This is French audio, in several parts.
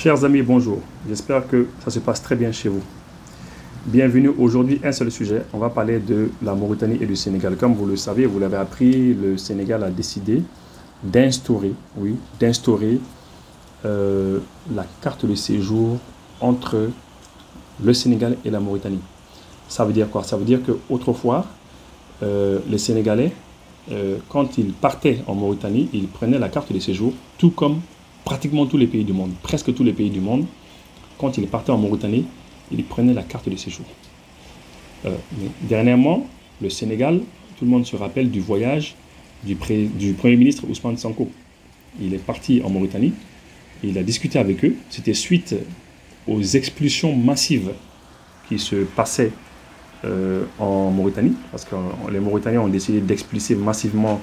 Chers amis, bonjour. J'espère que ça se passe très bien chez vous. Bienvenue. Aujourd'hui, un seul sujet. On va parler de la Mauritanie et du Sénégal. Comme vous le savez, vous l'avez appris, le Sénégal a décidé d'instaurer, la carte de séjour entre le Sénégal et la Mauritanie. Ça veut dire quoi? Ça veut dire qu'autrefois, les Sénégalais, quand ils partaient en Mauritanie, ils prenaient la carte de séjour, tout comme pratiquement tous les pays du monde, presque tous les pays du monde. Quand ils partaient en Mauritanie, ils prenaient la carte de séjour. Mais dernièrement, le Sénégal, tout le monde se rappelle du voyage du Premier ministre Ousmane Sonko. Il est parti en Mauritanie, il a discuté avec eux. C'était suite aux expulsions massives qui se passaient en Mauritanie, parce que les Mauritaniens ont décidé d'expulser massivement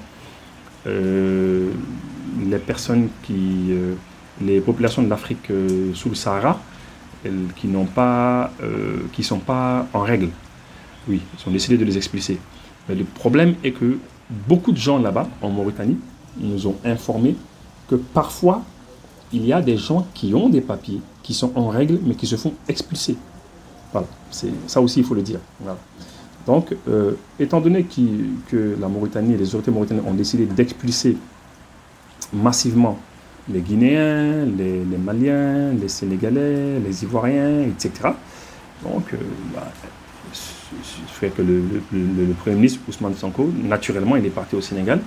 les personnes les populations de l'Afrique sous le Sahara, qui sont pas en règle. Oui, ils ont décidé de les expulser. Mais le problème est que beaucoup de gens là-bas, en Mauritanie, nous ont informé que parfois, il y a des gens qui ont des papiers, qui sont en règle, mais qui se font expulser. Voilà, ça aussi, il faut le dire. Voilà. Donc, étant donné que la Mauritanie et les autorités mauritaniennes ont décidé d'expulser massivement les Guinéens, les Maliens, les Sénégalais, les Ivoiriens, etc. Donc, fait que le Premier ministre Ousmane Sonko, naturellement, il est parti au Sénégal,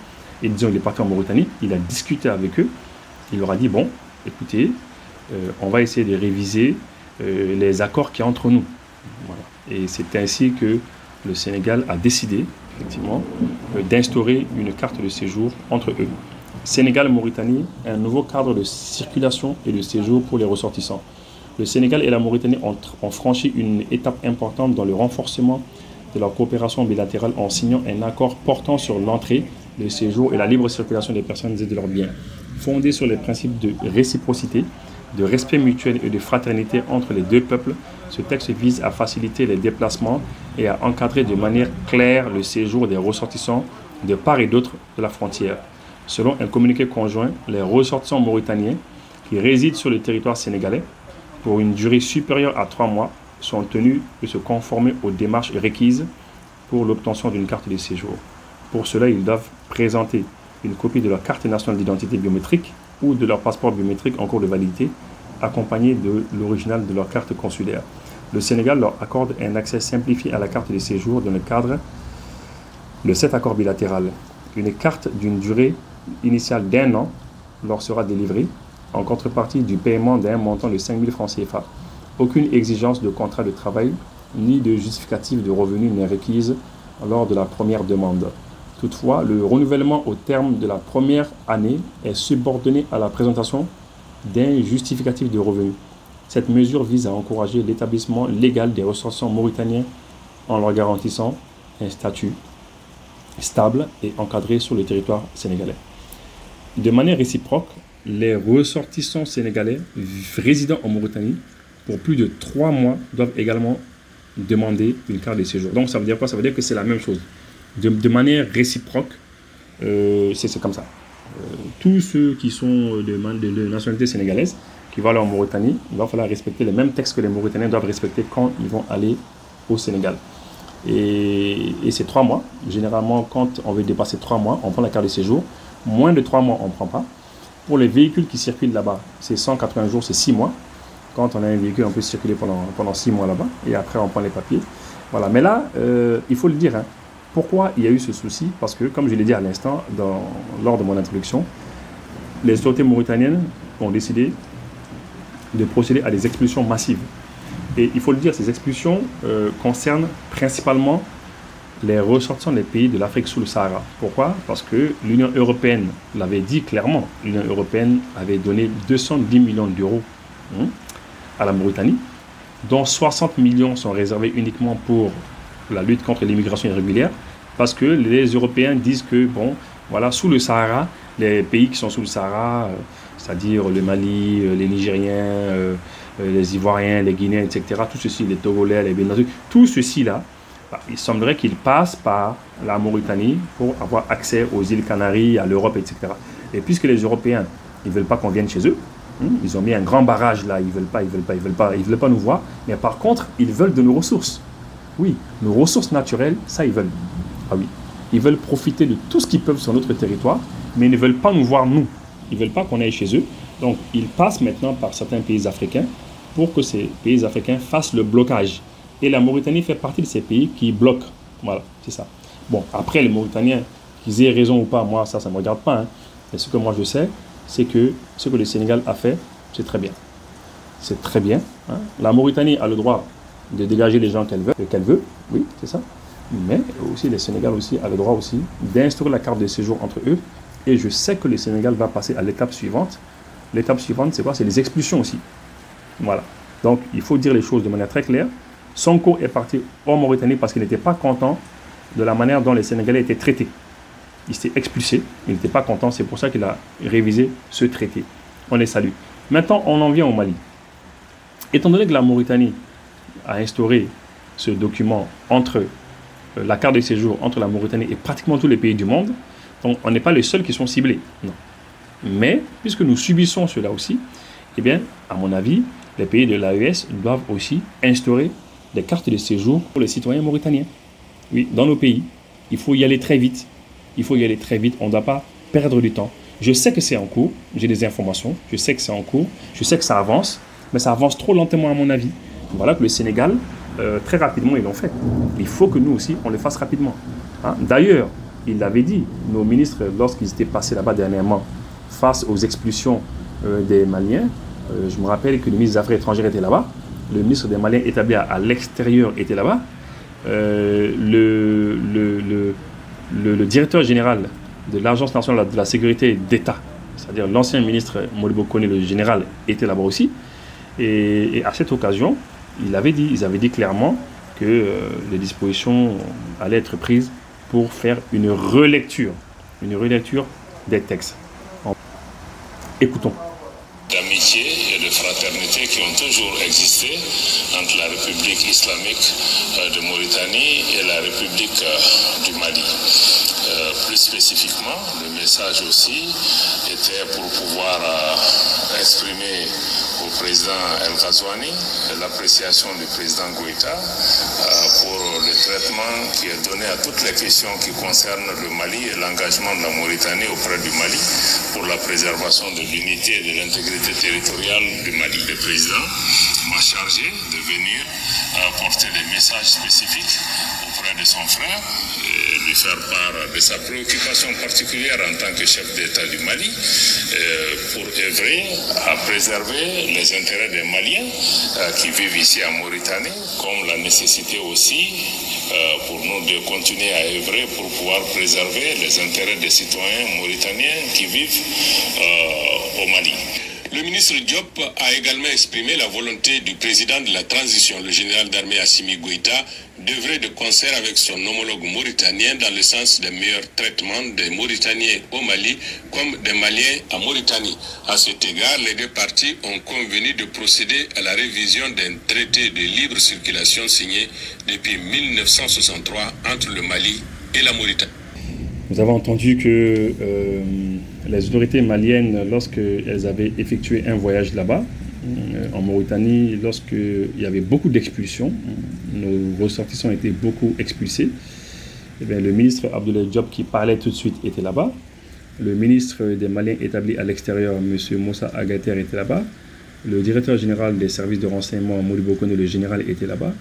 et disons, il est parti en Mauritanie, il a discuté avec eux, il leur a dit, bon, écoutez, on va essayer de réviser les accords qu'il y a entre nous. Voilà. Et c'est ainsi que le Sénégal a décidé, effectivement, d'instaurer une carte de séjour entre eux. Sénégal-Mauritanie, un nouveau cadre de circulation et de séjour pour les ressortissants. Le Sénégal et la Mauritanie ont franchi une étape importante dans le renforcement de leur coopération bilatérale en signant un accord portant sur l'entrée, le séjour et la libre circulation des personnes et de leurs biens. Fondé sur les principes de réciprocité, de respect mutuel et de fraternité entre les deux peuples, ce texte vise à faciliter les déplacements et à encadrer de manière claire le séjour des ressortissants de part et d'autre de la frontière. Selon un communiqué conjoint, les ressortissants mauritaniens qui résident sur le territoire sénégalais pour une durée supérieure à 3 mois sont tenus de se conformer aux démarches requises pour l'obtention d'une carte de séjour. Pour cela, ils doivent présenter une copie de leur carte nationale d'identité biométrique ou de leur passeport biométrique en cours de validité, accompagné de l'original de leur carte consulaire. Le Sénégal leur accorde un accès simplifié à la carte de séjour dans le cadre de cet accord bilatéral. Une carte d'une durée initiale d'1 an leur sera délivrée en contrepartie du paiement d'un montant de 5 000 francs CFA. Aucune exigence de contrat de travail ni de justificatif de revenus n'est requise lors de la première demande. Toutefois, le renouvellement au terme de la première année est subordonné à la présentation d'un justificatif de revenus. Cette mesure vise à encourager l'établissement légal des ressortissants mauritaniens en leur garantissant un statut stable et encadré sur le territoire sénégalais. De manière réciproque, les ressortissants sénégalais résidant en Mauritanie pour plus de 3 mois doivent également demander une carte de séjour. Donc ça veut dire quoi? Ça veut dire que c'est la même chose. De manière réciproque, c'est comme ça. Tous ceux qui sont de nationalité sénégalaise, qui vont aller en Mauritanie, il va falloir respecter les mêmes textes que les Mauritaniens doivent respecter quand ils vont aller au Sénégal. Et c'est 3 mois. Généralement, quand on veut dépasser 3 mois, on prend la carte de séjour. Moins de 3 mois, on ne prend pas. Pour les véhicules qui circulent là-bas, c'est 180 jours, c'est 6 mois. Quand on a un véhicule, on peut circuler pendant 6 mois là-bas. Et après, on prend les papiers. Voilà. Mais là, il faut le dire, hein, pourquoi il y a eu ce souci? Parce que, comme je l'ai dit à l'instant, lors de mon introduction, les autorités mauritaniennes ont décidé de procéder à des expulsions massives. Et il faut le dire, ces expulsions concernent principalement les ressortissants des pays de l'Afrique sous le Sahara. Pourquoi? Parce que l'Union européenne l'avait dit clairement. L'Union européenne avait donné 210 millions d'euros à la Mauritanie, dont 60 millions sont réservés uniquement pour la lutte contre l'immigration irrégulière, parce que les Européens disent que, bon, voilà, sous le Sahara, les pays qui sont sous le Sahara, c'est-à-dire le Mali, les Nigériens, les Ivoiriens, les Guinéens, etc., tout ceci, les Togolais, les Béninois, tout ceci-là, il semblerait qu'ils passent par la Mauritanie pour avoir accès aux îles Canaries, à l'Europe, etc. Et puisque les Européens, ils ne veulent pas qu'on vienne chez eux, Ils ont mis un grand barrage là, ils veulent pas nous voir. Mais par contre, ils veulent de nos ressources. Oui, nos ressources naturelles, ça ils veulent. Ah oui, ils veulent profiter de tout ce qu'ils peuvent sur notre territoire, mais ils ne veulent pas nous voir nous. Ils ne veulent pas qu'on aille chez eux. Donc, ils passent maintenant par certains pays africains pour que ces pays africains fassent le blocage. Et la Mauritanie fait partie de ces pays qui bloquent. Voilà, c'est ça. Bon, après, les Mauritaniens, qu'ils aient raison ou pas, moi, ça ne me regarde pas. Hein. Mais ce que moi, je sais, c'est que ce que le Sénégal a fait, c'est très bien. C'est très bien. Hein. La Mauritanie a le droit de dégager les gens qu'elle veut. Oui, c'est ça. Mais aussi, le Sénégal aussi a le droit aussi d'instaurer la carte de séjour entre eux. Et je sais que le Sénégal va passer à l'étape suivante. L'étape suivante, c'est quoi? C'est les expulsions aussi. Voilà. Donc, il faut dire les choses de manière très claire. Sonko est parti en Mauritanie parce qu'il n'était pas content de la manière dont les Sénégalais étaient traités. Il s'est expulsé, il n'était pas content, c'est pour ça qu'il a révisé ce traité. On les salue. Maintenant, on en vient au Mali. Étant donné que la Mauritanie a instauré ce document entre la carte de séjour entre la Mauritanie et pratiquement tous les pays du monde, donc on n'est pas les seuls qui sont ciblés. Non. Mais, puisque nous subissons cela aussi, eh bien, à mon avis, les pays de l'AES doivent aussi instaurer des cartes de séjour pour les citoyens mauritaniens. Oui, dans nos pays, il faut y aller très vite. Il faut y aller très vite, on ne doit pas perdre du temps. Je sais que c'est en cours, j'ai des informations, je sais que c'est en cours, je sais que ça avance, mais ça avance trop lentement à mon avis. Voilà que le Sénégal, très rapidement, ils l'ont fait. Il faut que nous aussi, on le fasse rapidement. Hein? D'ailleurs, il l'avait dit, nos ministres, lorsqu'ils étaient passés là-bas dernièrement, face aux expulsions des Maliens, je me rappelle que le ministre des Affaires étrangères était là-bas, le ministre des Maliens établi à l'extérieur était là-bas, le directeur général de l'Agence nationale de la sécurité d'État, c'est-à-dire l'ancien ministre Modibo Koné, le général, était là-bas aussi. Et à cette occasion, ils avaient dit clairement que les dispositions allaient être prises pour faire une relecture des textes. Écoutons. D'amitié et de fraternité qui ont toujours existé entre la République islamique de Mauritanie et la République du Mali. Plus spécifiquement, le message aussi était pour pouvoir exprimer au président El Ghazouani l'appréciation du président Goïta pour le traitement qui est donné à toutes les questions qui concernent le Mali et l'engagement de la Mauritanie auprès du Mali pour la préservation de l'unité et de l'intégrité territoriale du Mali. Le président m'a chargé de venir apporter des messages spécifiques auprès de son frère et lui faire part de sa préoccupation particulière en tant que chef d'État du Mali pour œuvrer à préserver les intérêts des Maliens qui vivent ici en Mauritanie, comme la nécessité aussi pour nous de continuer à œuvrer pour pouvoir préserver les intérêts des citoyens mauritaniens qui vivent au Mali. Le ministre Diop a également exprimé la volonté du président de la transition, le général d'armée Assimi Goïta, d'œuvrer de concert avec son homologue mauritanien dans le sens d'un meilleur traitement des Mauritaniens au Mali comme des Maliens en Mauritanie. À cet égard, les deux parties ont convenu de procéder à la révision d'un traité de libre circulation signé depuis 1963 entre le Mali et la Mauritanie. Nous avons entendu que les autorités maliennes, lorsqu'elles avaient effectué un voyage là-bas, en Mauritanie, lorsqu'il y avait beaucoup d'expulsions, nos ressortissants étaient beaucoup expulsés, et bien, le ministre Abdoulaye Diop, qui parlait tout de suite, était là-bas. Le ministre des Maliens établi à l'extérieur, M. Moussa Agater, était là-bas. Le directeur général des services de renseignement, Modibo Koné, le général, était là-bas.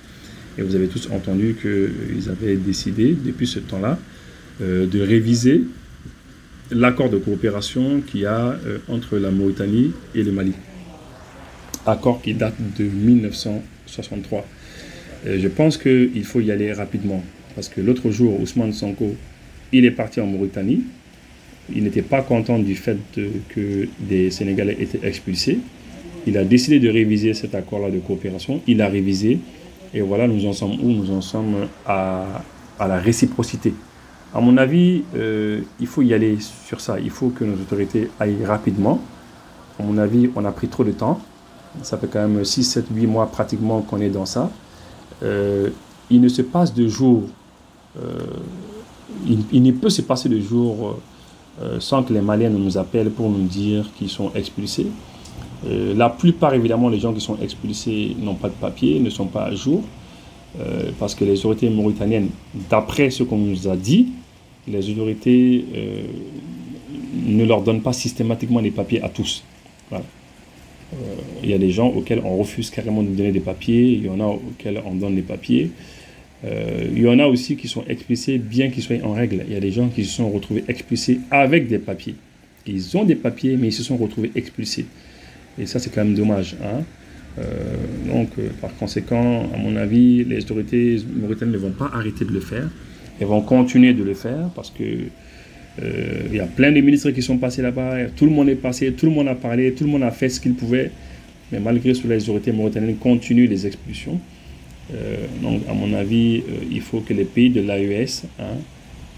Et vous avez tous entendu qu'ils avaient décidé, depuis ce temps-là, de réviser l'accord de coopération qu'il y a entre la Mauritanie et le Mali. Accord qui date de 1963. Je pense qu'il faut y aller rapidement, parce que l'autre jour, Ousmane Sonko, il est parti en Mauritanie. Il n'était pas content du fait que des Sénégalais étaient expulsés. Il a décidé de réviser cet accord-là de coopération. Il a révisé, et voilà, nous en sommes où? Nous en sommes à la réciprocité. À mon avis, il faut y aller sur ça. Il faut que nos autorités aillent rapidement. À mon avis, on a pris trop de temps. Ça fait quand même 6, 7, 8 mois pratiquement qu'on est dans ça. Il ne se passe de jour, il ne peut se passer de jour sans que les Maliens nous appellent pour nous dire qu'ils sont expulsés. La plupart, évidemment, les gens qui sont expulsés n'ont pas de papier, ne sont pas à jour, parce que les autorités mauritaniennes, d'après ce qu'on nous a dit, les autorités ne leur donnent pas systématiquement les papiers à tous. Voilà. Il y a des gens auxquels on refuse carrément de donner des papiers, il y en a auxquels on donne les papiers. Il y en a aussi qui sont expulsés bien qu'ils soient en règle. Il y a des gens qui se sont retrouvés expulsés avec des papiers. Ils ont des papiers, mais ils se sont retrouvés expulsés. Et ça, c'est quand même dommage. Hein. Par conséquent, à mon avis, les autorités mauritaniennes ne vont pas arrêter de le faire. Elles vont continuer de le faire parce que il y a plein de ministres qui sont passés là-bas. Tout le monde est passé, tout le monde a parlé, tout le monde a fait ce qu'il pouvait. Mais malgré cela, les autorités mauritaniennes continuent les expulsions. Donc, à mon avis, il faut que les pays de l'AES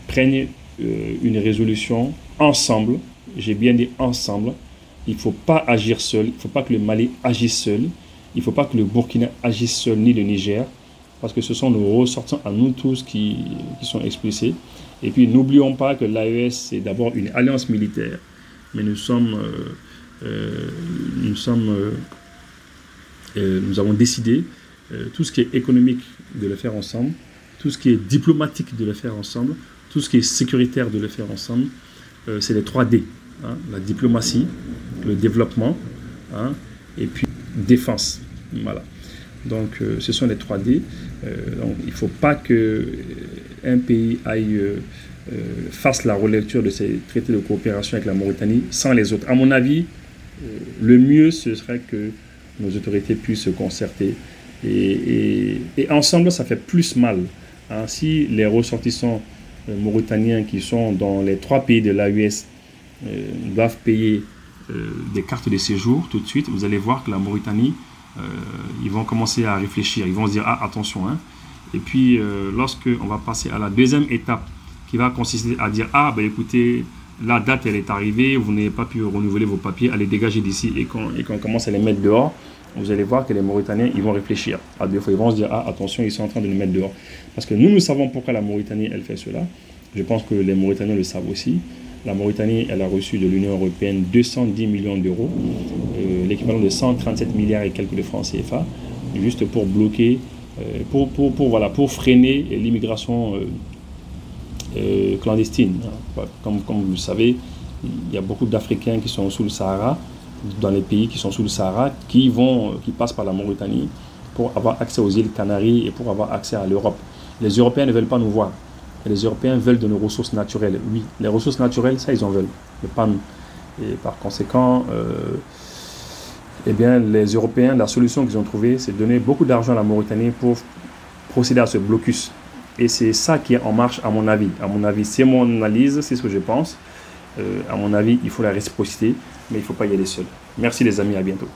prennent une résolution ensemble. J'ai bien dit ensemble. Il ne faut pas agir seul. Il ne faut pas que le Mali agisse seul. Il ne faut pas que le Burkina agisse seul, ni le Niger. Parce que ce sont nos ressortissants à nous tous qui sont expulsés. Et puis, n'oublions pas que l'AES, c'est d'abord une alliance militaire. Mais nous avons décidé tout ce qui est économique de le faire ensemble, tout ce qui est diplomatique de le faire ensemble, tout ce qui est sécuritaire de le faire ensemble. C'est les 3D, hein, la diplomatie, le développement, hein, et puis défense. Voilà. Donc ce sont les 3D. Donc, il ne faut pas qu'un pays fasse la relecture de ces traités de coopération avec la Mauritanie sans les autres. À mon avis, le mieux, ce serait que nos autorités puissent se concerter. Et ensemble, ça fait plus mal. Hein. Si les ressortissants mauritaniens qui sont dans les 3 pays de l'AES doivent payer des cartes de séjour tout de suite, vous allez voir que la Mauritanie, ils vont commencer à réfléchir. Ils vont se dire, ah, attention. Hein. Et puis, lorsqu'on va passer à la deuxième étape, qui va consister à dire, ah, ben écoutez, la date, elle est arrivée, vous n'avez pas pu renouveler vos papiers, allez dégager d'ici, et qu'on commence à les mettre dehors, vous allez voir que les Mauritaniens, ils vont réfléchir. À 2 fois, ils vont se dire, ah, attention, ils sont en train de nous mettre dehors. Parce que nous savons pourquoi la Mauritanie, elle fait cela. Je pense que les Mauritaniens le savent aussi. La Mauritanie, elle a reçu de l'Union européenne 210 millions d'euros, l'équivalent de 137 milliards et quelques de francs CFA, juste pour bloquer, pour freiner l'immigration clandestine. Comme vous le savez, il y a beaucoup d'Africains qui sont sous le Sahara, dans les pays qui sont sous le Sahara, qui passent par la Mauritanie pour avoir accès aux îles Canaries et pour avoir accès à l'Europe. Les Européens ne veulent pas nous voir. Et les Européens veulent de nos ressources naturelles. Oui, les ressources naturelles, ça, ils en veulent. Le PAM. Et par conséquent, les Européens, la solution qu'ils ont trouvée, c'est de donner beaucoup d'argent à la Mauritanie pour procéder à ce blocus. Et c'est ça qui est en marche, à mon avis. À mon avis, c'est mon analyse, c'est ce que je pense. À mon avis, il faut la réciprocité, mais il ne faut pas y aller seul. Merci les amis, à bientôt.